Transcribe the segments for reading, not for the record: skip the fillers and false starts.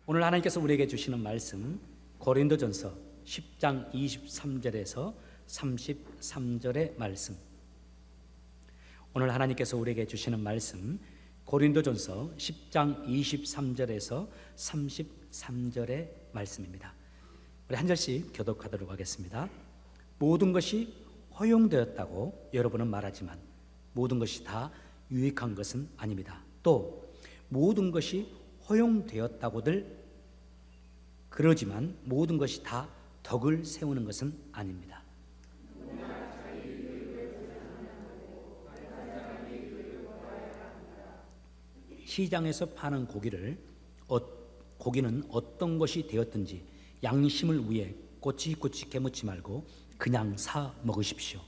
오늘 하나님께서 우리에게 주시는 말씀 고린도전서 10장 23절에서 33절의 말씀. 오늘 하나님께서 우리에게 주시는 말씀 고린도전서 10장 23절에서 33절의 말씀입니다. 우리 한 절씩 교독하도록 하겠습니다. 모든 것이 허용되었다고 여러분은 말하지만 모든 것이 다 유익한 것은 아닙니다. 또 모든 것이 허용되었다고들 그러지만 모든 것이 다 덕을 세우는 것은 아닙니다. 시장에서 파는 고기는 어떤 것이 되었든지 양심을 위해 꼬치꼬치 깨묻지 말고 그냥 사 먹으십시오.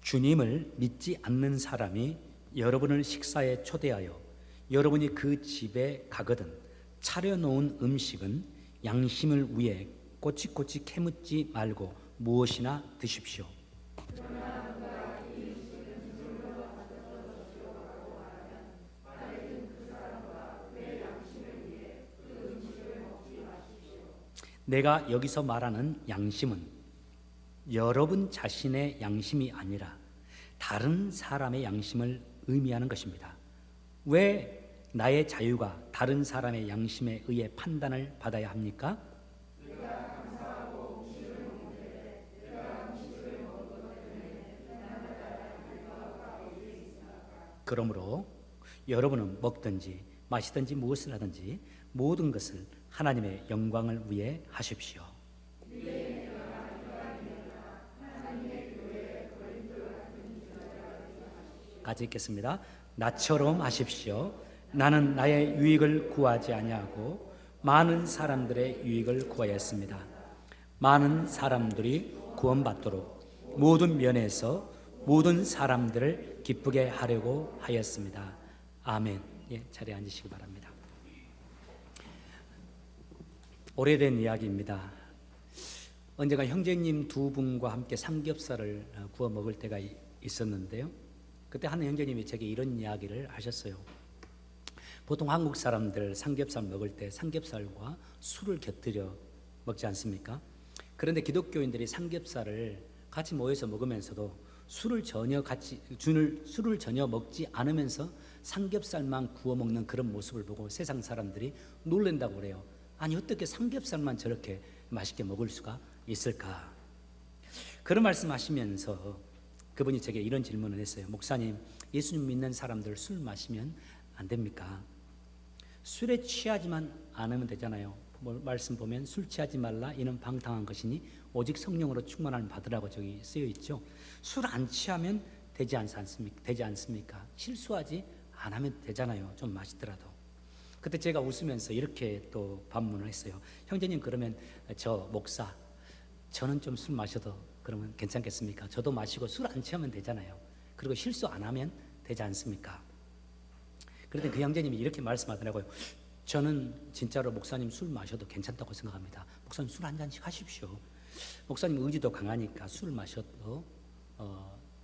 주님을 믿지 않는 사람이 여러분을 식사에 초대하여 여러분이 그 집에 가거든 차려놓은 음식은 양심을 위해 꼬치꼬치 캐묻지 말고 무엇이나 드십시오. 내가 여기서 말하는 양심은 여러분 자신의 양심이 아니라 다른 사람의 양심을 의미하는 것입니다. 왜 나의 자유가 다른 사람의 양심에 의해 판단을 받아야 합니까? 그러므로 여러분은 먹든지 마시든지 무엇을 하든지 모든 것을 하나님의 영광을 위해 하십시오. 같이 읽겠습니다. 나처럼 하십시오. 나는 나의 유익을 구하지 아니하고 많은 사람들의 유익을 구하였습니다. 많은 사람들이 구원받도록 모든 면에서 모든 사람들을 기쁘게 하려고 하였습니다. 아멘. 자리에 앉으시기 바랍니다. 오래된 이야기입니다. 언젠가 형제님 두 분과 함께 삼겹살을 구워 먹을 때가 있었는데요. 그때 한 형제님이 제게 이런 이야기를 하셨어요. 보통 한국 사람들 삼겹살 먹을 때 삼겹살과 술을 곁들여 먹지 않습니까? 그런데 기독교인들이 삼겹살을 같이 모여서 먹으면서도 술을 전혀 먹지 않으면서 삼겹살만 구워 먹는 그런 모습을 보고 세상 사람들이 놀란다고 그래요. 아니 어떻게 삼겹살만 저렇게 맛있게 먹을 수가 있을까? 그런 말씀하시면서 그분이 제게 이런 질문을 했어요. 목사님, 예수님 믿는 사람들 술 마시면 안 됩니까? 술에 취하지만 않으면 되잖아요. 말씀 보면 술 취하지 말라 이는 방탕한 것이니 오직 성령으로 충만함을 받으라고 저기 쓰여 있죠. 술 안 취하면 되지 않습니까? 실수하지 않으면 되잖아요. 좀 마시더라도. 그때 제가 웃으면서 이렇게 또 반문을 했어요. 형제님, 그러면 저 목사, 저는 좀 술 마셔도 그러면 괜찮겠습니까? 저도 마시고 술 안 취하면 되잖아요. 그리고 실수 안 하면 되지 않습니까? 그런데 그 형제님이 이렇게 말씀하더라고요. 저는 진짜로 목사님 술 마셔도 괜찮다고 생각합니다. 목사님 술 한 잔씩 하십시오. 목사님 의지도 강하니까 술 마셔도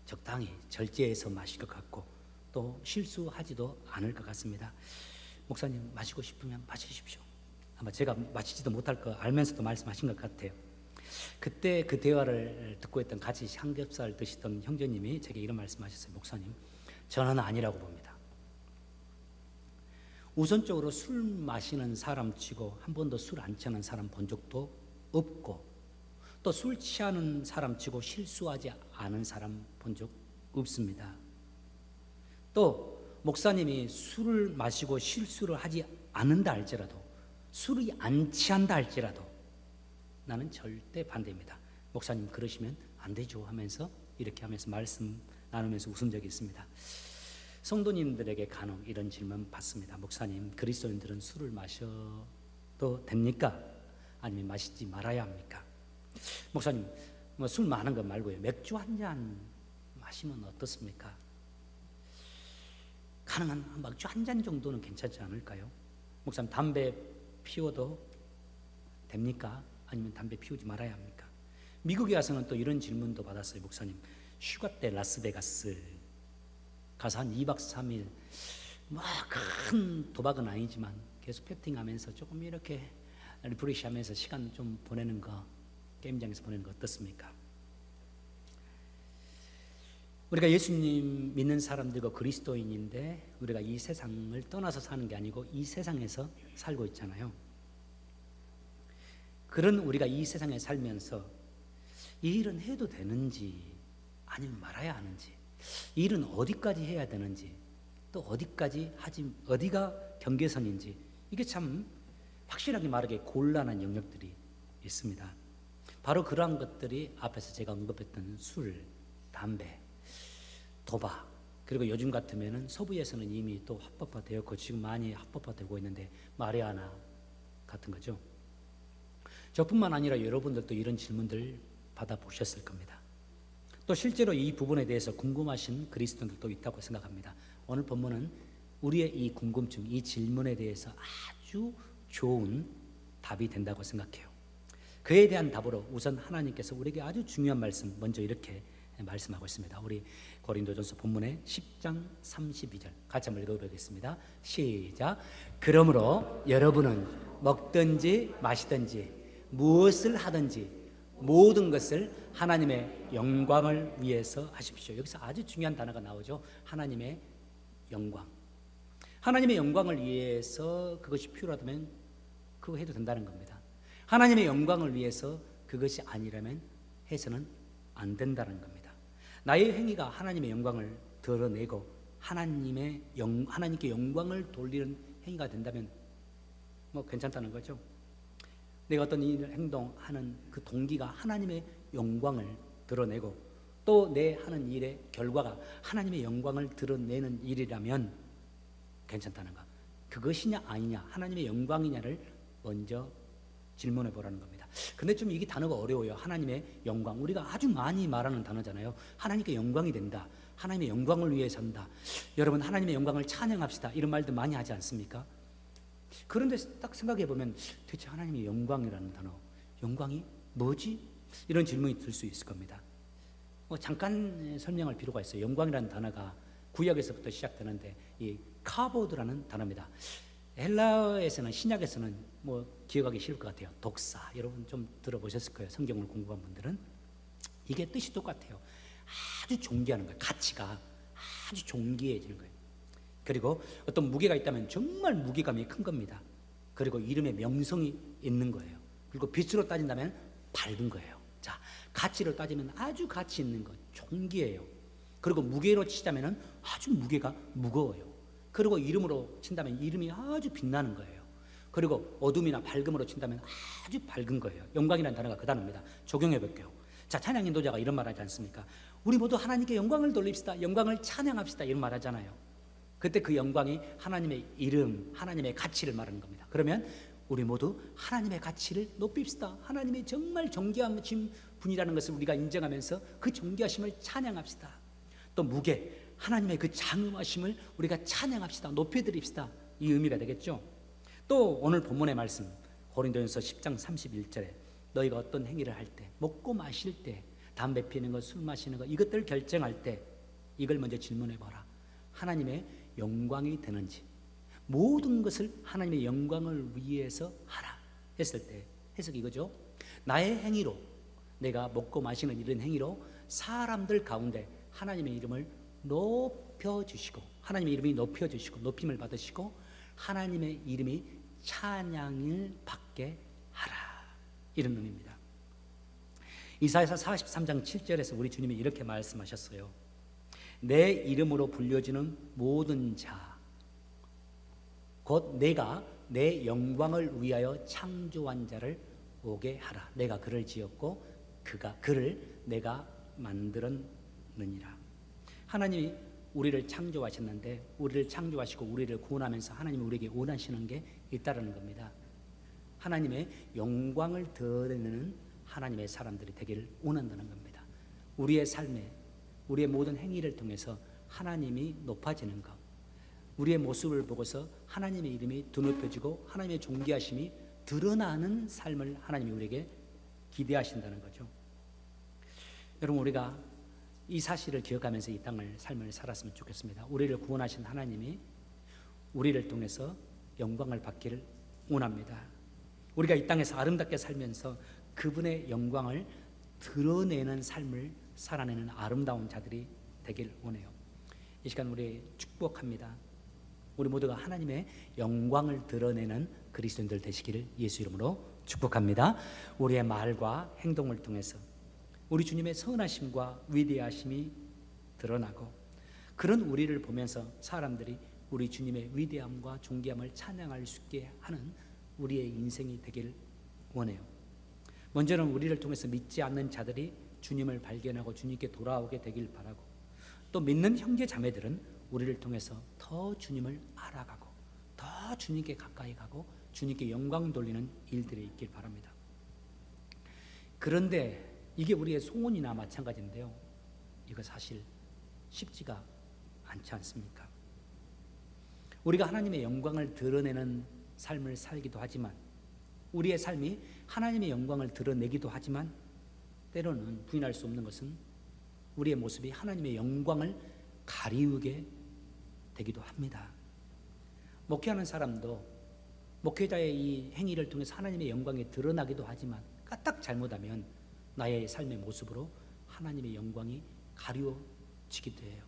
적당히 절제해서 마실 것 같고 또 실수하지도 않을 것 같습니다. 목사님 마시고 싶으면 마시십시오. 아마 제가 마시지도 못할 거 알면서도 말씀하신 것 같아요. 그때 그 대화를 듣고 있던 같이 삼겹살 드시던 형제님이 제게 이런 말씀하셨어요. 목사님, 저는 아니라고 봅니다. 우선적으로 술 마시는 사람 치고 한 번도 술 안 취하는 사람 본 적도 없고 또 술 취하는 사람 치고 실수하지 않은 사람 본 적 없습니다. 또 목사님이 술을 마시고 실수를 하지 않는다 할지라도 술이 안 취한다 할지라도 나는 절대 반대입니다. 목사님 그러시면 안 되죠 하면서 이렇게 하면서 말씀 나누면서 웃은 적이 있습니다. 성도님들에게 간혹 이런 질문 받습니다. 목사님, 그리스도인들은 술을 마셔도 됩니까? 아니면 마시지 말아야 합니까? 목사님, 술 많은 거 말고요. 맥주 한 잔 마시면 어떻습니까? 가능한 맥주 한 잔 정도는 괜찮지 않을까요? 목사님, 담배 피워도 됩니까? 아니면 담배 피우지 말아야 합니까? 미국에 와서는 또 이런 질문도 받았어요. 목사님, 휴가 때 라스베가스 가서 한 2박 3일 뭐 큰 도박은 아니지만 계속 패팅하면서 조금 이렇게 리프레시하면서 시간 좀 보내는 거, 게임장에서 보내는 거 어떻습니까? 우리가 예수님 믿는 사람들과 그리스도인인데 우리가 이 세상을 떠나서 사는 게 아니고 이 세상에서 살고 있잖아요. 그런 우리가 이 세상에 살면서 이 일은 해도 되는지 아니면 말아야 하는지, 이 일은 어디까지 해야 되는지, 또 어디까지 하지, 어디가 경계선인지, 이게 참 확실하게 말하기에 곤란한 영역들이 있습니다. 바로 그러한 것들이 앞에서 제가 언급했던 술, 담배, 도박, 그리고 요즘 같으면은 서부에서는 이미 또 합법화되었고 지금 많이 합법화되고 있는데 마리아나 같은 거죠. 저뿐만 아니라 여러분들도 이런 질문들 받아보셨을 겁니다. 또 실제로 이 부분에 대해서 궁금하신 그리스도인들도 있다고 생각합니다. 오늘 본문은 우리의 이 궁금증, 이 질문에 대해서 아주 좋은 답이 된다고 생각해요. 그에 대한 답으로 우선 하나님께서 우리에게 아주 중요한 말씀 먼저 이렇게 말씀하고 있습니다. 우리 고린도전서 본문의 10장 32절 같이 한번 읽어보겠습니다. 시작. 그러므로 여러분은 먹든지 마시든지 무엇을 하든지 모든 것을 하나님의 영광을 위해서 하십시오. 여기서 아주 중요한 단어가 나오죠. 하나님의 영광. 하나님의 영광을 위해서 그것이 필요하다면 그거 해도 된다는 겁니다. 하나님의 영광을 위해서 그것이 아니라면 해서는 안 된다는 겁니다. 나의 행위가 하나님의 영광을 드러내고 하나님께 영광을 돌리는 행위가 된다면 뭐 괜찮다는 거죠. 내가 어떤 일을 행동하는 그 동기가 하나님의 영광을 드러내고 또 내 하는 일의 결과가 하나님의 영광을 드러내는 일이라면 괜찮다는 거. 그것이냐 아니냐, 하나님의 영광이냐를 먼저 질문해 보라는 겁니다. 근데 좀 이게 단어가 어려워요. 하나님의 영광, 우리가 아주 많이 말하는 단어잖아요. 하나님께 영광이 된다, 하나님의 영광을 위해 산다, 여러분 하나님의 영광을 찬양합시다, 이런 말도 많이 하지 않습니까? 그런데 딱 생각해 보면 대체 하나님의 영광이라는 단어, 영광이 뭐지? 이런 질문이 들 수 있을 겁니다. 잠깐 설명할 필요가 있어요. 영광이라는 단어가 구약에서부터 시작되는데 이 카보드라는 단어입니다. 헬라어에서는, 신약에서는 뭐 기억하기 쉬울 것 같아요. 독사, 여러분 좀 들어보셨을 거예요. 성경을 공부한 분들은. 이게 뜻이 똑같아요. 아주 존귀하는 거예요. 가치가 아주 존귀해지는 거예요. 그리고 어떤 무게가 있다면 정말 무게감이 큰 겁니다. 그리고 이름에 명성이 있는 거예요. 그리고 빛으로 따진다면 밝은 거예요. 자, 가치로 따지면 아주 가치 있는 것, 존귀해요. 그리고 무게로 치자면 아주 무게가 무거워요. 그리고 이름으로 친다면 이름이 아주 빛나는 거예요. 그리고 어둠이나 밝음으로 친다면 아주 밝은 거예요. 영광이라는 단어가 그 단어입니다. 적용해 볼게요. 자, 찬양 인도자가 이런 말 하지 않습니까? 우리 모두 하나님께 영광을 돌립시다, 영광을 찬양합시다, 이런 말 하잖아요. 그때 그 영광이 하나님의 이름, 하나님의 가치를 말하는 겁니다. 그러면 우리 모두 하나님의 가치를 높입시다. 하나님의 정말 존귀하신 분이라는 것을 우리가 인정하면서 그 존귀하심을 찬양합시다. 또 무게, 하나님의 그 장엄하심을 우리가 찬양합시다, 높여드립시다, 이 의미가 되겠죠. 또 오늘 본문의 말씀 고린도전서 10장 31절에 너희가 어떤 행위를 할 때, 먹고 마실 때, 담배 피우는 것, 술 마시는 것, 이것들을 결정할 때 이걸 먼저 질문해봐라. 하나님의 영광이 되는지, 모든 것을 하나님의 영광을 위해서 하라 했을 때 해석이 이거죠. 나의 행위로, 내가 먹고 마시는 이런 행위로 사람들 가운데 하나님의 이름을 높여주시고, 하나님의 이름이 높여주시고 높임을 받으시고 하나님의 이름이 찬양을 받게 하라, 이런 의미입니다. 이사야서 43장 7절에서 우리 주님이 이렇게 말씀하셨어요. 내 이름으로 불려지는 모든 자, 곧 내가 내 영광을 위하여 창조한 자를 오게 하라. 내가 그를 지었고 그를 내가 만들었느니라. 하나님이 우리를 창조하셨는데, 우리를 창조하시고 우리를 구원하면서 하나님이 우리에게 원하시는 게 있다라는 겁니다. 하나님의 영광을 드러내는 하나님의 사람들이 되기를 원한다는 겁니다. 우리의 삶에, 우리의 모든 행위를 통해서 하나님이 높아지는 것, 우리의 모습을 보고서 하나님의 이름이 드높여지고 하나님의 존귀하심이 드러나는 삶을 하나님이 우리에게 기대하신다는 거죠. 여러분, 우리가 이 사실을 기억하면서 이 땅을 삶을 살았으면 좋겠습니다. 우리를 구원하신 하나님이 우리를 통해서 영광을 받기를 원합니다. 우리가 이 땅에서 아름답게 살면서 그분의 영광을 드러내는 삶을 살아내는 아름다운 자들이 되길 원해요. 이 시간 우리 축복합니다. 우리 모두가 하나님의 영광을 드러내는 그리스도인들 되시기를 예수 이름으로 축복합니다. 우리의 말과 행동을 통해서 우리 주님의 선하심과 위대하심이 드러나고, 그런 우리를 보면서 사람들이 우리 주님의 위대함과 존귀함을 찬양할 수 있게 하는 우리의 인생이 되길 원해요. 먼저는 우리를 통해서 믿지 않는 자들이 주님을 발견하고 주님께 돌아오게 되길 바라고, 또 믿는 형제 자매들은 우리를 통해서 더 주님을 알아가고 더 주님께 가까이 가고 주님께 영광 돌리는 일들이 있길 바랍니다. 그런데 이게 우리의 소원이나 마찬가지인데요, 이거 사실 쉽지가 않지 않습니까? 우리가 하나님의 영광을 드러내는 삶을 살기도 하지만, 우리의 삶이 하나님의 영광을 드러내기도 하지만, 때로는 부인할 수 없는 것은 우리의 모습이 하나님의 영광을 가리우게 되기도 합니다. 목회하는 사람도 목회자의 이 행위를 통해서 하나님의 영광이 드러나기도 하지만, 까딱 잘못하면 나의 삶의 모습으로 하나님의 영광이 가리워지기도 해요.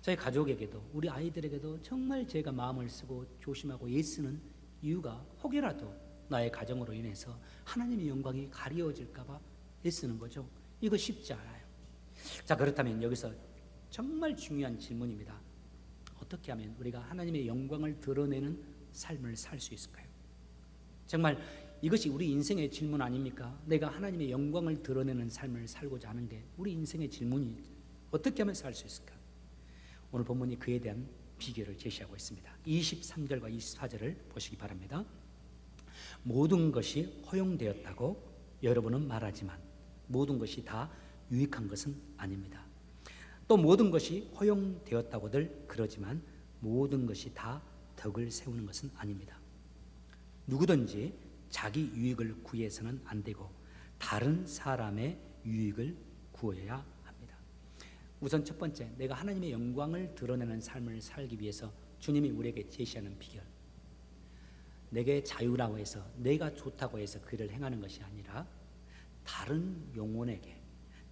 저희 가족에게도 우리 아이들에게도 정말 제가 마음을 쓰고 조심하고 애쓰는 이유가 혹여라도 나의 가정으로 인해서 하나님의 영광이 가리워질까 봐 애쓰는 거죠. 이거 쉽지 않아요. 자, 그렇다면 여기서 정말 중요한 질문입니다. 어떻게 하면 우리가 하나님의 영광을 드러내는 삶을 살 수 있을까요? 정말 이것이 우리 인생의 질문 아닙니까? 내가 하나님의 영광을 드러내는 삶을 살고자 하는 게 우리 인생의 질문이 어떻게 하면 살 수 있을까? 오늘 본문이 그에 대한 비결을 제시하고 있습니다. 23절과 24절을 보시기 바랍니다. 모든 것이 허용되었다고 여러분은 말하지만 모든 것이 다 유익한 것은 아닙니다. 또 모든 것이 허용되었다고들 그러지만 모든 것이 다 덕을 세우는 것은 아닙니다. 누구든지 자기 유익을 구해서는 안 되고 다른 사람의 유익을 구해야 합니다. 우선 첫 번째, 내가 하나님의 영광을 드러내는 삶을 살기 위해서 주님이 우리에게 제시하는 비결, 내게 자유라고 해서 내가 좋다고 해서 그 일을 행하는 것이 아니라 다른 영혼에게,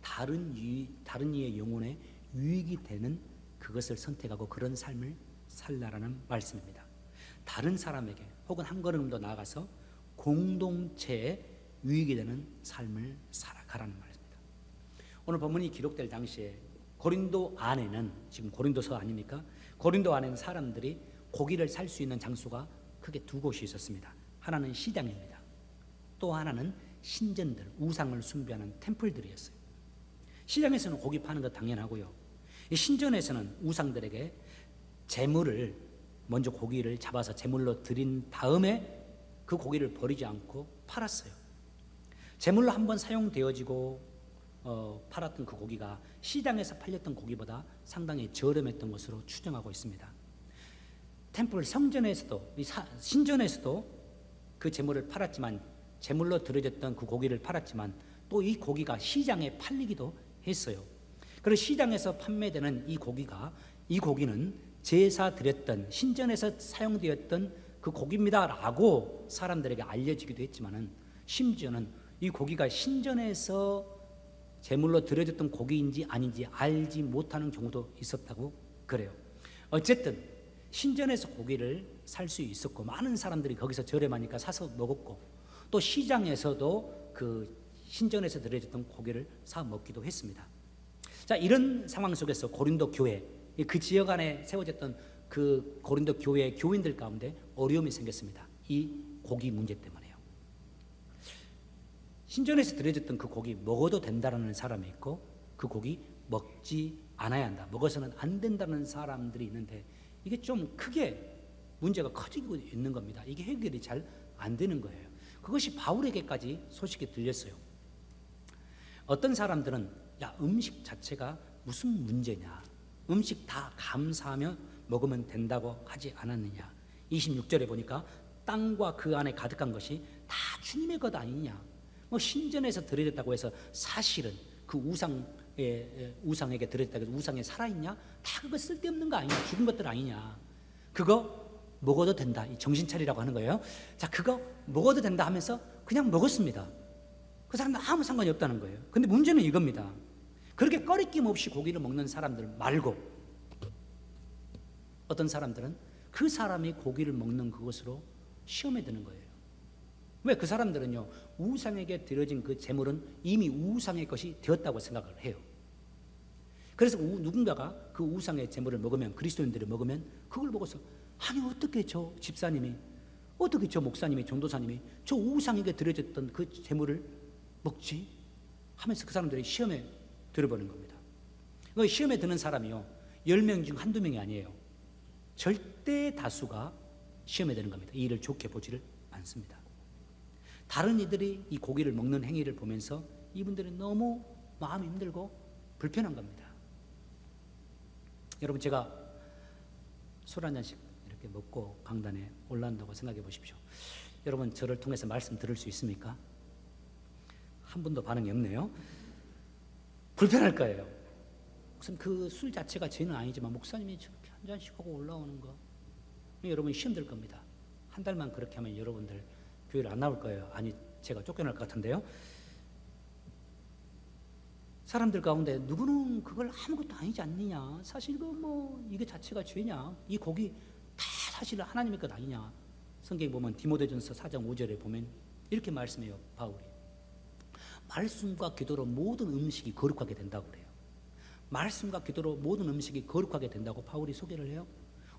다른 이의 영혼에 유익이 되는 그것을 선택하고 그런 삶을 살라라는 말씀입니다. 다른 사람에게 혹은 한 걸음 더 나아가서 공동체에 유익이 되는 삶을 살아가라는 말입니다. 오늘 본문이 기록될 당시에 고린도 안에는, 지금 고린도서 아닙니까? 고린도 안에는 사람들이 고기를 살 수 있는 장소가 크게 두 곳이 있었습니다. 하나는 시장입니다. 또 하나는 신전들, 우상을 숭배하는 템플들이었어요. 시장에서는 고기 파는 거 당연하고요, 이 신전에서는 우상들에게 제물을, 먼저 고기를 잡아서 제물로 드린 다음에 그 고기를 버리지 않고 팔았어요. 제물로 한번 사용되어지고 팔았던 그 고기가 시장에서 팔렸던 고기보다 상당히 저렴했던 것으로 추정하고 있습니다. 템플 성전에서도, 신전에서도 그 제물을 팔았지만, 제물로 드려졌던 그 고기를 팔았지만 또 이 고기가 시장에 팔리기도 했어요. 그래서 시장에서 판매되는 이 고기는 제사 드렸던, 신전에서 사용되었던 그 고기입니다라고 사람들에게 알려지기도 했지만은, 심지어는 이 고기가 신전에서 제물로 드려졌던 고기인지 아닌지 알지 못하는 경우도 있었다고 그래요. 어쨌든 신전에서 고기를 살 수 있었고 많은 사람들이 거기서 저렴하니까 사서 먹었고, 또 시장에서도 그 신전에서 드려졌던 고기를 사 먹기도 했습니다. 자, 이런 상황 속에서 고린도 교회, 그 지역 안에 세워졌던 그 고린도 교회의 교인들 가운데 어려움이 생겼습니다. 이 고기 문제 때문에요. 신전에서 드려졌던 그 고기 먹어도 된다는 사람이 있고, 그 고기 먹지 않아야 한다, 먹어서는 안 된다는 사람들이 있는데, 이게 좀 크게 문제가 커지고 있는 겁니다. 이게 해결이 잘 안 되는 거예요. 그것이 바울에게까지 소식이 들렸어요. 어떤 사람들은 야, 음식 자체가 무슨 문제냐, 음식 다 감사하며 먹으면 된다고 하지 않았느냐. 26절에 보니까 땅과 그 안에 가득한 것이 다 주님의 것 아니냐. 신전에서 드려졌다고 해서 사실은 그 우상 우상에게 드렸다 해서 우상에 살아있냐? 다 그거 쓸데없는 거 아니냐? 죽은 것들 아니냐? 그거 먹어도 된다. 이 정신 차리라고 하는 거예요. 자, 그거 먹어도 된다 하면서 그냥 먹었습니다. 그 사람들 아무 상관이 없다는 거예요. 근데 문제는 이겁니다. 그렇게 꺼리낌 없이 고기를 먹는 사람들 말고 어떤 사람들은 그 사람이 고기를 먹는 그것으로 시험에 드는 거예요. 왜? 그 사람들은요, 우상에게 드려진 그 제물은 이미 우상의 것이 되었다고 생각을 해요. 그래서 누군가가 그 우상의 제물을 먹으면, 그리스도인들이 먹으면 그걸 보고서 아니 어떻게 저 집사님이, 어떻게 저 목사님이, 전도사님이 저 우상에게 드려졌던 그 제물을 먹지? 하면서 그 사람들이 시험에 들어버린 겁니다. 그 시험에 드는 사람이요, 10명 중 한두 명이 아니에요. 절대 다수가 시험에 드는 겁니다. 이 일을 좋게 보지를 않습니다. 다른 이들이 이 고기를 먹는 행위를 보면서 이분들은 너무 마음이 힘들고 불편한 겁니다. 여러분, 제가 술 한 잔씩 이렇게 먹고 강단에 올라온다고 생각해 보십시오. 여러분, 저를 통해서 말씀 들을 수 있습니까? 한 분도 반응이 없네요. 불편할 거예요. 무슨 그 술 자체가 죄는 아니지만 목사님이 저렇게 한 잔씩 하고 올라오는 거, 여러분 힘들 겁니다. 한 달만 그렇게 하면 여러분들 교회를 안 나올 거예요. 아니, 제가 쫓겨날 것 같은데요. 사람들 가운데 누구는 그걸 아무것도 아니지 않느냐, 사실 이게 자체가 죄냐, 이 고기 다 사실 하나님의 것 아니냐. 성경에 보면 디모데전서 4장 5절에 보면 이렇게 말씀해요. 바울이 말씀과 기도로 모든 음식이 거룩하게 된다고 그래요. 말씀과 기도로 모든 음식이 거룩하게 된다고 바울이 소개를 해요.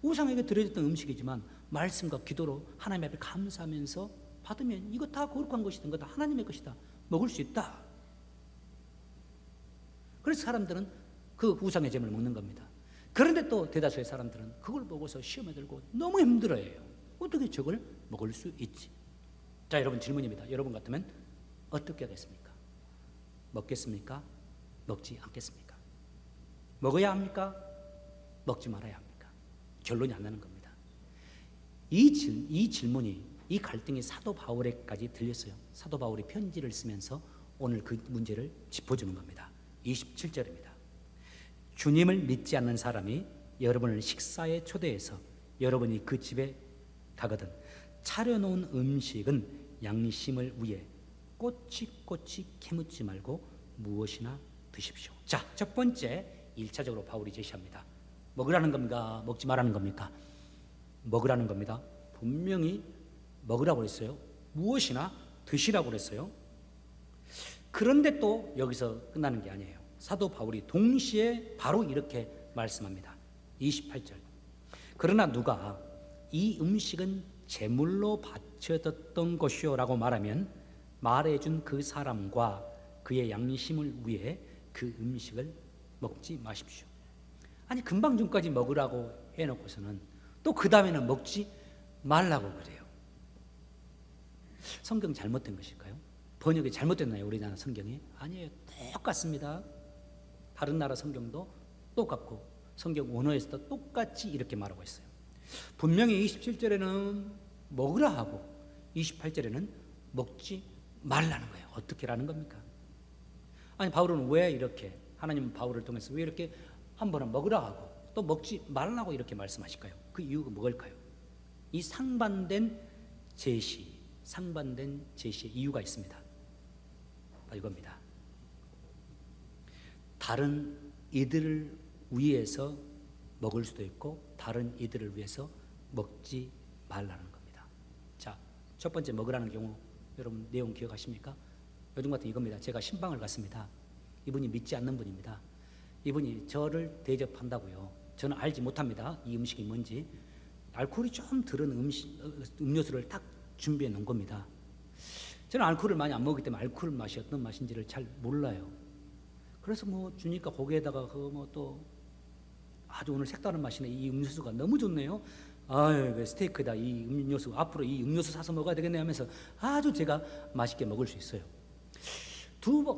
우상에게 드려졌던 음식이지만 말씀과 기도로 하나님 앞에 감사하면서 받으면 이거 다 거룩한 것이든 거다 하나님의 것이다, 먹을 수 있다. 그래서 사람들은 그 우상의 제물을 먹는 겁니다. 그런데 또 대다수의 사람들은 그걸 보고서 시험에 들고 너무 힘들어해요. 어떻게 저걸 먹을 수 있지? 자, 여러분 질문입니다. 여러분 같으면 어떻게 하겠습니까? 먹겠습니까? 먹지 않겠습니까? 먹어야 합니까? 먹지 말아야 합니까? 결론이 안 나는 겁니다. 이 질문이, 이 갈등이 사도 바울에까지 들렸어요. 사도 바울이 편지를 쓰면서 오늘 그 문제를 짚어주는 겁니다. 27절입니다. 주님을 믿지 않는 사람이 여러분을 식사에 초대해서 여러분이 그 집에 가거든 차려놓은 음식은 양심을 위해 꼬치꼬치 캐묻지 말고 무엇이나 드십시오. 자, 첫 번째 1차적으로 바울이 제시합니다. 먹으라는 겁니까? 먹지 말라는 겁니까? 먹으라는 겁니다. 분명히 먹으라고 그랬어요. 무엇이나 드시라고 그랬어요. 그런데 또 여기서 끝나는 게 아니에요. 사도 바울이 동시에 바로 이렇게 말씀합니다. 28절. 그러나 누가 이 음식은 제물로 바쳐졌던 것이요 라고 말하면 말해준 그 사람과 그의 양심을 위해 그 음식을 먹지 마십시오. 아니, 금방 전까지 먹으라고 해놓고서는 또 그 다음에는 먹지 말라고 그래요. 성경 잘못된 것일까요? 번역이 잘못됐나요? 우리나라 성경이? 아니에요. 똑같습니다. 다른 나라 성경도 똑같고 성경 원어에서도 똑같이 이렇게 말하고 있어요. 분명히 27절에는 먹으라 하고 28절에는 먹지 말라는 거예요. 어떻게라는 겁니까? 아니, 바울은 왜 이렇게, 하나님은 바울을 통해서 왜 이렇게 한 번은 먹으라 하고 또 먹지 말라고 이렇게 말씀하실까요? 그 이유가 뭘까요? 이 상반된 제시의 이유가 있습니다. 이겁니다. 다른 이들을 위해서 먹을 수도 있고 다른 이들을 위해서 먹지 말라는 겁니다. 자, 첫 번째 먹으라는 경우 여러분 내용 기억하십니까? 요즘 같은 이겁니다. 제가 신방을 갔습니다. 이분이 믿지 않는 분입니다. 이분이 저를 대접한다고요. 저는 알지 못합니다. 이 음식이 뭔지. 알코올이 좀 들은 음료수를 딱 준비해 놓은 겁니다. 저는 알코올을 많이 안 먹기 때문에 알코올 맛이 어떤 맛인지를 잘 몰라요. 그래서 주니까 거기에다가 또 아주 오늘 색다른 맛이네. 이 음료수가 너무 좋네요. 아유, 스테이크다. 이 음료수, 앞으로 이 음료수 사서 먹어야 되겠네 하면서 아주 제가 맛있게 먹을 수 있어요.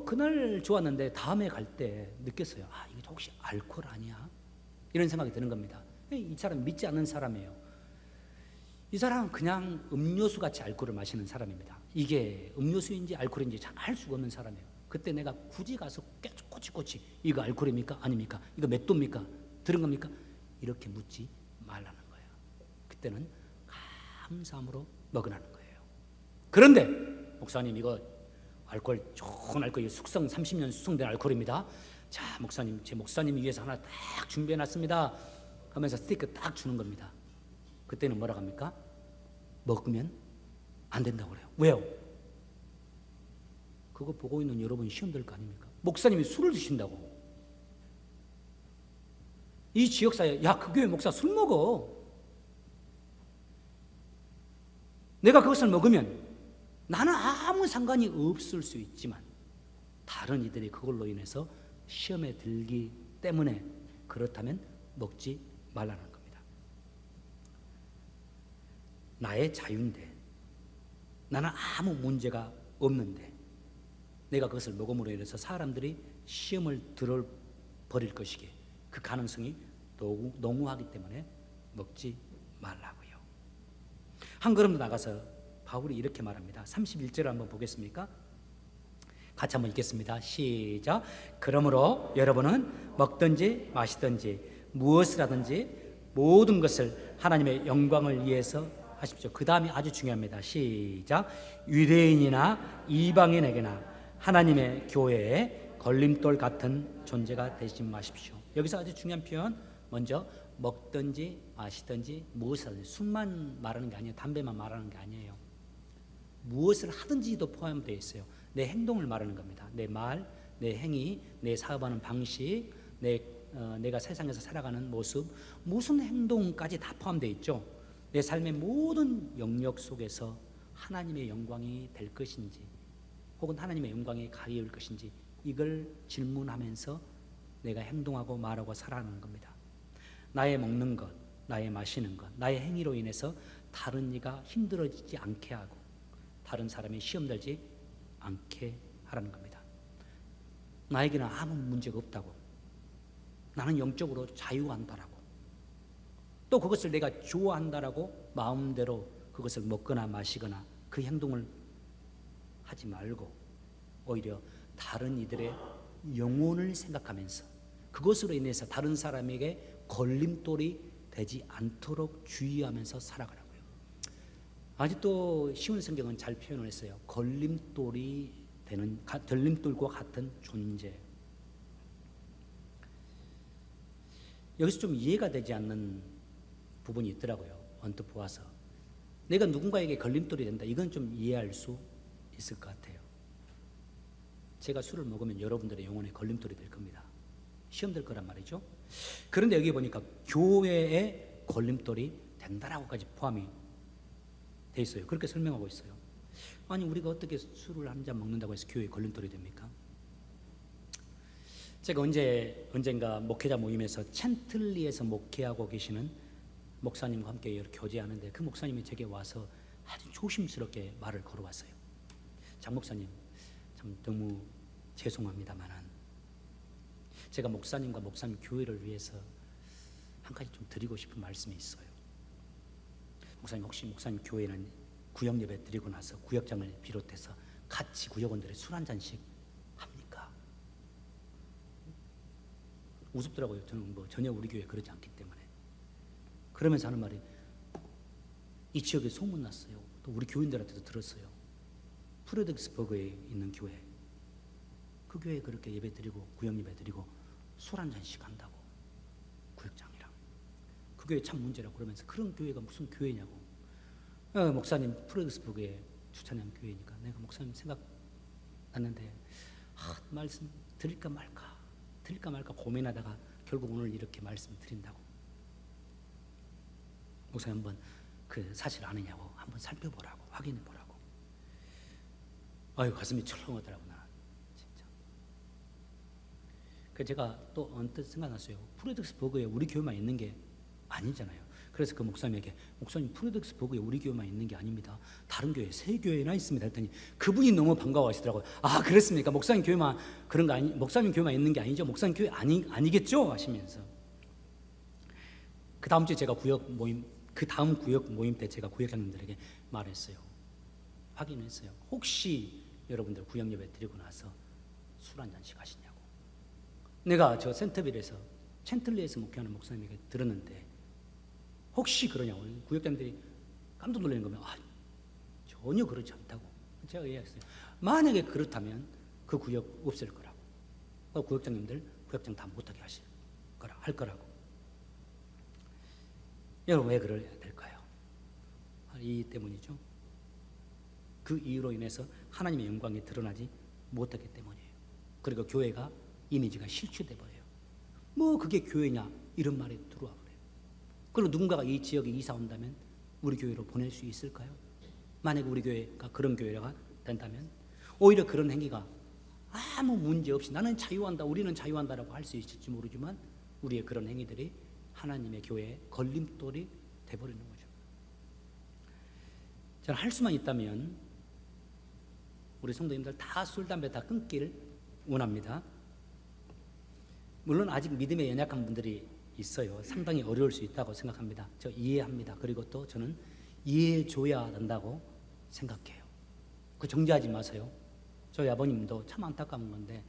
그날 좋았는데 다음에 갈 때 느꼈어요. 아, 이게 혹시 알코올 아니야? 이런 생각이 드는 겁니다. 이 사람 믿지 않는 사람이에요. 이 사람은 그냥 음료수같이 알코올을 마시는 사람입니다. 이게 음료수인지 알코올인지 잘 알 수가 없는 사람이에요. 그때 내가 굳이 가서 꼬치꼬치 이거 알코올입니까? 아닙니까? 이거 몇 도입니까? 들은 겁니까? 이렇게 묻지 말라는 거예요. 그때는 감사함으로 먹으라는 거예요. 그런데 목사님 이거 알코올 좋은 알코올 숙성 30년 숙성된 알코올입니다. 자 목사님 제 목사님 위해서 하나 딱 준비해놨습니다 하면서 스테이크 딱 주는 겁니다. 그때는 뭐라고 합니까? 먹으면 안 된다고 그래요. 왜요? 그거 보고 있는 여러분 시험 될 거 아닙니까? 목사님이 술을 드신다고. 이 지역사회 야 그 교회 목사 술 먹어. 내가 그것을 먹으면 나는 아무 상관이 없을 수 있지만 다른 이들이 그걸로 인해서 시험에 들기 때문에 그렇다면 먹지 말라는 겁니다. 나의 자유인데 나는 아무 문제가 없는데 내가 그것을 먹음으로 인해서 사람들이 시험을 들어버릴 것이기에 그 가능성이 농후하기 때문에 먹지 말라고요. 한 걸음 더 나가서 바울이 이렇게 말합니다. 31절을 한번 보겠습니까? 같이 한번 읽겠습니다. 시작. 그러므로 여러분은 먹든지 마시든지 무엇을 하든지 모든 것을 하나님의 영광을 위해서 하십시오. 그 다음이 아주 중요합니다. 시작. 유대인이나 이방인에게나 하나님의 교회에 걸림돌 같은 존재가 되지 마십시오. 여기서 아주 중요한 표현, 먼저 먹든지 마시든지 무엇을 하든지, 술만 말하는 게 아니에요. 담배만 말하는 게 아니에요. 무엇을 하든지도 포함되어 있어요. 내 행동을 말하는 겁니다. 내 말, 내 행위, 내 사업하는 방식, 내가 세상에서 살아가는 모습, 무슨 행동까지 다 포함되어 있죠. 내 삶의 모든 영역 속에서 하나님의 영광이 될 것인지 혹은 하나님의 영광이 가리울 것인지 이걸 질문하면서 내가 행동하고 말하고 살아가는 겁니다. 나의 먹는 것, 나의 마시는 것, 나의 행위로 인해서 다른 이가 힘들어지지 않게 하고 다른 사람이 시험 들지 않게 하라는 겁니다. 나에게는 아무 문제가 없다고, 나는 영적으로 자유한다라고, 또 그것을 내가 좋아한다라고 마음대로 그것을 먹거나 마시거나 그 행동을 하지 말고 오히려 다른 이들의 영혼을 생각하면서 그것으로 인해서 다른 사람에게 걸림돌이 되지 않도록 주의하면서 살아가라고요. 아직도 쉬운 성경은 잘 표현을 했어요. 걸림돌이 되는, 걸림돌과 같은 존재. 여기서 좀 이해가 되지 않는 부분이 있더라고요. 언뜻 보아서 내가 누군가에게 걸림돌이 된다, 이건 좀 이해할 수 있을 것 같아요. 제가 술을 먹으면 여러분들의 영혼에 걸림돌이 될 겁니다. 시험 될 거란 말이죠. 그런데 여기 보니까 교회에 걸림돌이 된다라고까지 포함이 돼 있어요. 그렇게 설명하고 있어요. 아니 우리가 어떻게 술을 한 잔 먹는다고 해서 교회에 걸림돌이 됩니까? 제가 언젠가 목회자 모임에서 챈틀리에서 목회하고 계시는 목사님과 함께 이렇게 교제하는데 그 목사님이 제게 와서 아주 조심스럽게 말을 걸어왔어요. 장 목사님, 참 너무 죄송합니다만은 제가 목사님과 목사님 교회를 위해서 한 가지 좀 드리고 싶은 말씀이 있어요. 목사님, 혹시 목사님 교회는 구역 예배 드리고 나서 구역장을 비롯해서 같이 구역원들의 술 한 잔씩 합니까? 우습더라고요. 저는 전혀 우리 교회 그러지 않기 때문에. 그러면서 하는 말이, 이 지역에 소문났어요. 또 우리 교인들한테도 들었어요. 프레드스버그에 있는 교회, 그 교회에 그렇게 예배 드리고 구역 예배 드리고 술 한 잔씩 한다고, 구역장이랑. 그 교회 참 문제라고 그러면서, 그런 교회가 무슨 교회냐고. 목사님 프레드스버그에 주차장 교회니까 내가 목사님 생각났는데 말씀 드릴까 말까 고민하다가 결국 오늘 이렇게 말씀 드린다고. 목사님 한번 그 사실 아느냐고 한번 살펴보라고, 확인해 보라고. 아유, 가슴이 철렁하더라고 나 진짜. 그 제가 또 언뜻 생각났어요. 프레드스버그에 우리 교회만 있는 게 아니잖아요. 그래서 그 목사님에게, 목사님 프레드스버그에 우리 교회만 있는 게 아닙니다. 다른 교회 3교회나 있습니다 했더니 그분이 너무 반가워하시더라고요. 아, 그렇습니까? 목사님 교회만 그런 거 목사님 교회만 있는 게 아니죠? 목사님 교회 아니겠죠? 하시면서. 그 다음 주에 제가 그 다음 구역 모임 때 제가 구역장님들에게 말했어요. 확인했어요. 혹시 여러분들 구역 예배 드리고 나서 술 한 잔씩 하시냐고. 내가 저 센터빌에서 챈틀리에서 목회하는 목사님에게 들었는데 혹시 그러냐고. 구역장들이 깜짝 놀라는 거면 전혀 그렇지 않다고 제가 이야기했어요. 만약에 그렇다면 그 구역 없앨 거라고. 구역장님들 구역장 다 못하게 할 거라고. 여러분 왜 그래야 될까요? 이 때문이죠. 그 이유로 인해서 하나님의 영광이 드러나지 못하기 때문이에요. 그리고 교회가 이미지가 실추돼 버려요. 뭐 그게 교회냐 이런 말이 들어와 버려요. 그리고 누군가가 이 지역에 이사 온다면 우리 교회로 보낼 수 있을까요? 만약에 우리 교회가 그런 교회가 된다면 오히려 그런 행위가 아무 문제 없이 나는 자유한다, 우리는 자유한다라고 할 수 있을지 모르지만 우리의 그런 행위들이 하나님의 교회에 걸림돌이 돼버리는 거죠. 저는 할 수만 있다면 우리 성도님들 다 술, 담배 다 끊기를 원합니다. 물론 아직 믿음에 연약한 분들이 있어요. 상당히 어려울 수 있다고 생각합니다. 저 이해합니다. 그리고 또 저는 이해해줘야 된다고 생각해요. 그 정죄하지 마세요. 저희 아버님도 참 안타까운 건데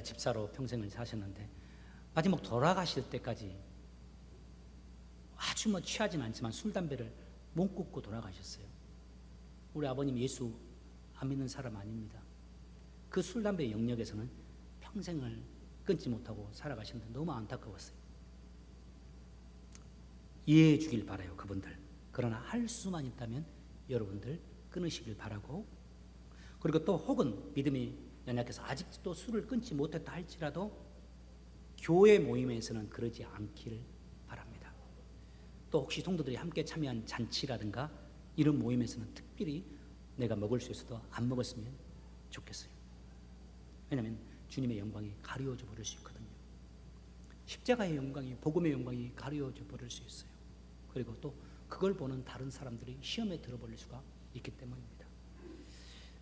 집사로 평생을 사셨는데 마지막 돌아가실 때까지 아주 취하진 않지만 술, 담배를 못 끊고 돌아가셨어요. 우리 아버님 예수 안 믿는 사람 아닙니다. 그 술, 담배 영역에서는 평생을 끊지 못하고 살아가시는데 너무 안타까웠어요. 이해해 주길 바라요, 그분들. 그러나 할 수만 있다면 여러분들 끊으시길 바라고, 그리고 또 혹은 믿음이 연약해서 아직도 술을 끊지 못했다 할지라도 교회 모임에서는 그러지 않기를 바랍니다. 또 혹시 성도들이 함께 참여한 잔치라든가 이런 모임에서는 특별히 내가 먹을 수 있어도 안 먹었으면 좋겠어요. 왜냐하면 주님의 영광이 가려져 버릴 수 있거든요. 십자가의 영광이, 복음의 영광이 가려져 버릴 수 있어요. 그리고 또 그걸 보는 다른 사람들이 시험에 들어버릴 수가 있기 때문입니다.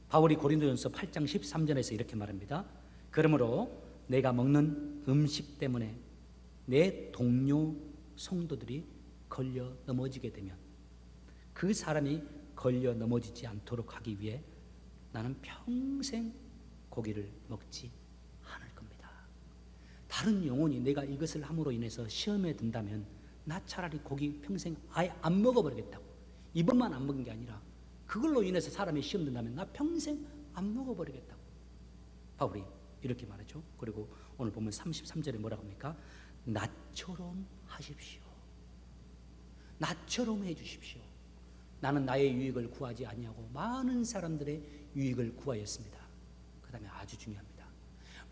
바울이 고린도전서 8장 13절에서 이렇게 말합니다. 그러므로 내가 먹는 음식 때문에 내 동료 성도들이 걸려 넘어지게 되면 그 사람이 걸려 넘어지지 않도록 하기 위해 나는 평생 고기를 먹지 않을 겁니다. 다른 영혼이 내가 이것을 함으로 인해서 시험에 든다면 나 차라리 고기 평생 아예 안 먹어버리겠다고. 이번만 안 먹은 게 아니라 그걸로 인해서 사람이 시험 든다면 나 평생 안 먹어버리겠다고 바울이 이렇게 말하죠. 그리고 오늘 보면 33절에 뭐라고 합니까? 나처럼 하십시오. 나처럼 해주십시오. 나는 나의 유익을 구하지 아니하고 많은 사람들의 유익을 구하였습니다. 그 다음에 아주 중요합니다.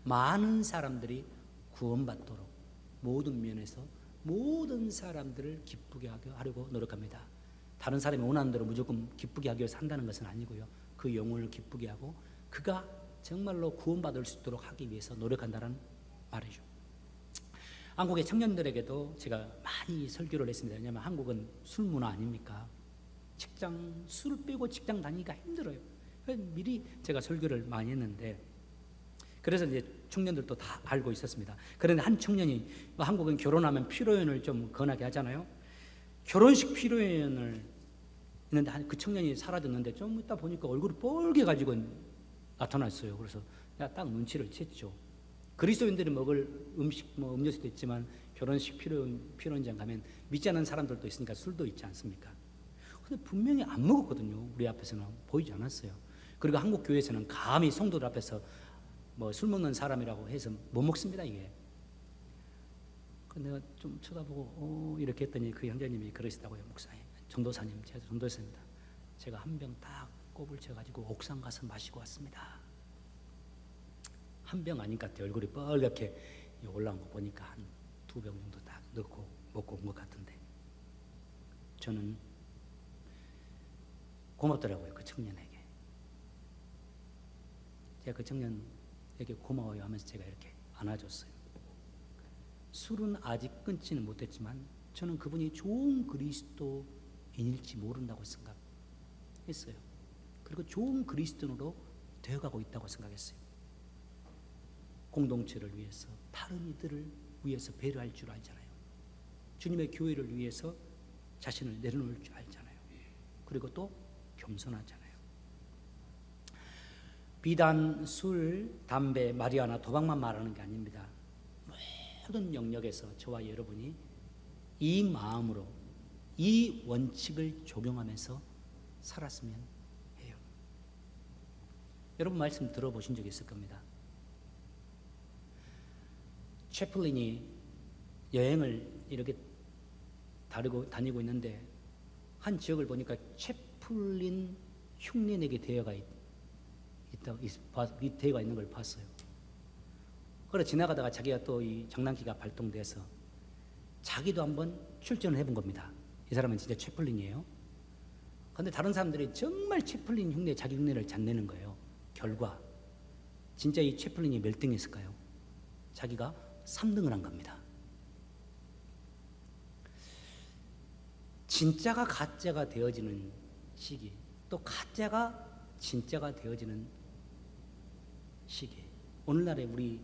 많은 사람들이 구원받도록 모든 면에서 모든 사람들을 기쁘게 하려고 노력합니다. 다른 사람이 원하는 대로 무조건 기쁘게 하기 위해서 한다는 것은 아니고요. 그 영혼을 기쁘게 하고 그가 정말로 구원받을 수 있도록 하기 위해서 노력한다는 말이죠. 한국의 청년들에게도 제가 많이 설교를 했습니다. 왜냐하면 한국은 술 문화 아닙니까? 술 빼고 직장 다니기가 힘들어요. 미리 제가 설교를 많이 했는데, 그래서 이제 청년들도 다 알고 있었습니다. 그런데 한 청년이 한국은 결혼하면 피로연을 좀 권하게 하잖아요. 결혼식 피로연을 있는데 그 청년이 사라졌는데 좀 있다 보니까 얼굴이 뻘게 가지고 나타났어요. 그래서 내가 딱 눈치를 챘죠. 그리스도인들이 먹을 음식, 음료수도 있지만 결혼식 피로연장 가면 믿지 않는 사람들도 있으니까 술도 있지 않습니까? 근데 분명히 안 먹었거든요. 우리 앞에서는 보이지 않았어요. 그리고 한국 교회에서는 감히 성도들 앞에서 술 먹는 사람이라고 해서 못 먹습니다, 이게. 내가 좀 쳐다보고 이렇게 했더니 그 형제님이 그러시다고요. 목사님, 전도사님, 제가 전도사입니다. 제가 한 병 딱 꼽을 쳐가지고 옥상 가서 마시고 왔습니다. 한 병 아닌 것 같아요. 얼굴이 빨갛게 올라온 거 보니까 한 2병 정도 딱 넣고 먹고 온 것 같은데, 저는 고맙더라고요, 그 청년에게. 제가 그 청년에게 고마워요 하면서 제가 이렇게 안아줬어요. 술은 아직 끊지는 못했지만 저는 그분이 좋은 그리스도인일지 모른다고 생각했어요. 그리고 좋은 그리스도인으로 되어가고 있다고 생각했어요. 공동체를 위해서, 다른 이들을 위해서 배려할 줄 알잖아요. 주님의 교회를 위해서 자신을 내려놓을 줄 알잖아요. 그리고 또 겸손하잖아요. 비단 술, 담배, 마리아나 도박만 말하는 게 아닙니다. 모든 영역에서 저와 여러분이 이 마음으로 이 원칙을 적용하면서 살았으면 해요. 여러분 말씀 들어보신 적 있을 겁니다. 채플린이 여행을 이렇게 다니고 있는데 한 지역을 보니까 채플린 흉내내게 대회가 있는 걸 봤어요. 그래 지나가다가 자기가 또 이 장난기가 발동돼서 자기도 한번 출전을 해본 겁니다. 이 사람은 진짜 채플린이에요. 그런데 다른 사람들이 정말 채플린 흉내, 자기 흉내를 잘 내는 거예요. 결과 진짜 이 채플린이 몇 등했을까요? 자기가 3등을 한 겁니다. 진짜가 가짜가 되어지는 시기, 또 가짜가 진짜가 되어지는 시기, 오늘날의 우리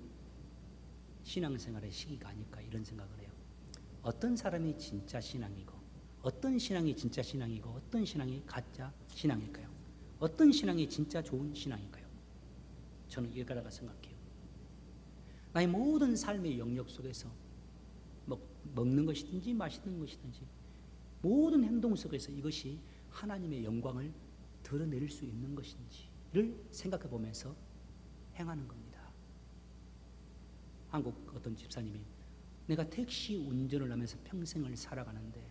신앙생활의 시기가 아닐까 이런 생각을 해요. 어떤 사람이 진짜 신앙이고 어떤 신앙이 진짜 신앙이고 어떤 신앙이 가짜 신앙일까요? 어떤 신앙이 진짜 좋은 신앙일까요? 저는 이거라고 생각해요. 나의 모든 삶의 영역 속에서 먹는 것이든지 마시는 것이든지 모든 행동 속에서 이것이 하나님의 영광을 드러낼 수 있는 것인지를 생각해 보면서 행하는 겁니다. 한국 어떤 집사님이 내가 택시 운전을 하면서 평생을 살아가는데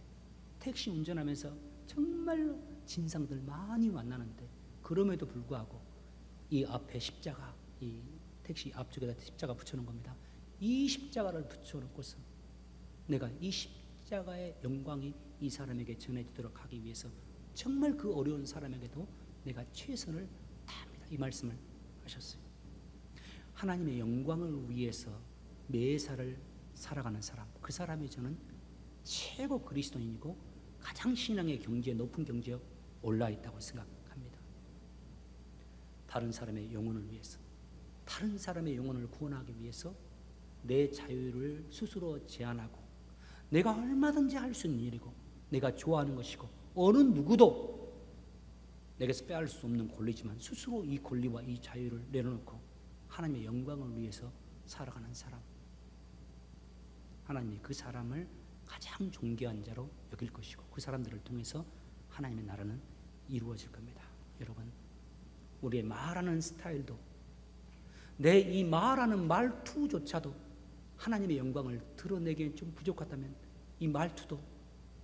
택시 운전하면서 정말 진상들 많이 만나는데 그럼에도 불구하고 이 앞에 십자가, 이 택시 앞쪽에다 십자가 붙여놓은 겁니다. 이 십자가를 붙여놓고서 내가 이 십자가의 영광이 이 사람에게 전해지도록 하기 위해서 정말 그 어려운 사람에게도 내가 최선을 다합니다. 이 말씀을 하셨어요. 하나님의 영광을 위해서 매사를 살아가는 사람, 그 사람이 저는 최고 그리스도인이고 가장 신앙의 경지에 높은 경지에 올라 있다고 생각합니다. 다른 사람의 영혼을 위해서, 다른 사람의 영혼을 구원하기 위해서 내 자유를 스스로 제한하고 내가 얼마든지 할 수 있는 일이고 내가 좋아하는 것이고 어느 누구도 내게서 빼앗을 수 없는 권리지만 스스로 이 권리와 이 자유를 내려놓고 하나님의 영광을 위해서 살아가는 사람, 하나님이 그 사람을 가장 존귀한 자로 여길 것이고 그 사람들을 통해서 하나님의 나라는 이루어질 겁니다. 여러분, 우리의 말하는 스타일도 내 이 말하는 말투조차도 하나님의 영광을 드러내기엔 좀 부족하다면 이 말투도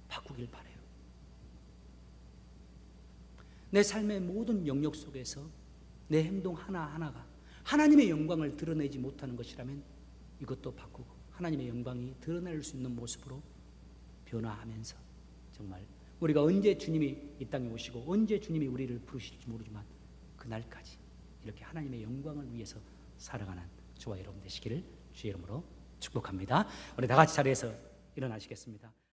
바꾸길 바라요. 내 삶의 모든 영역 속에서 내 행동 하나하나가 하나님의 영광을 드러내지 못하는 것이라면 이것도 바꾸고 하나님의 영광이 드러낼 수 있는 모습으로 변화하면서 정말 우리가 언제 주님이 이 땅에 오시고 언제 주님이 우리를 부르실지 모르지만 그날까지 이렇게 하나님의 영광을 위해서 살아가는 저와 여러분 되시기를 주의 이름으로 축복합니다. 우리 다 같이 자리에서 일어나시겠습니다.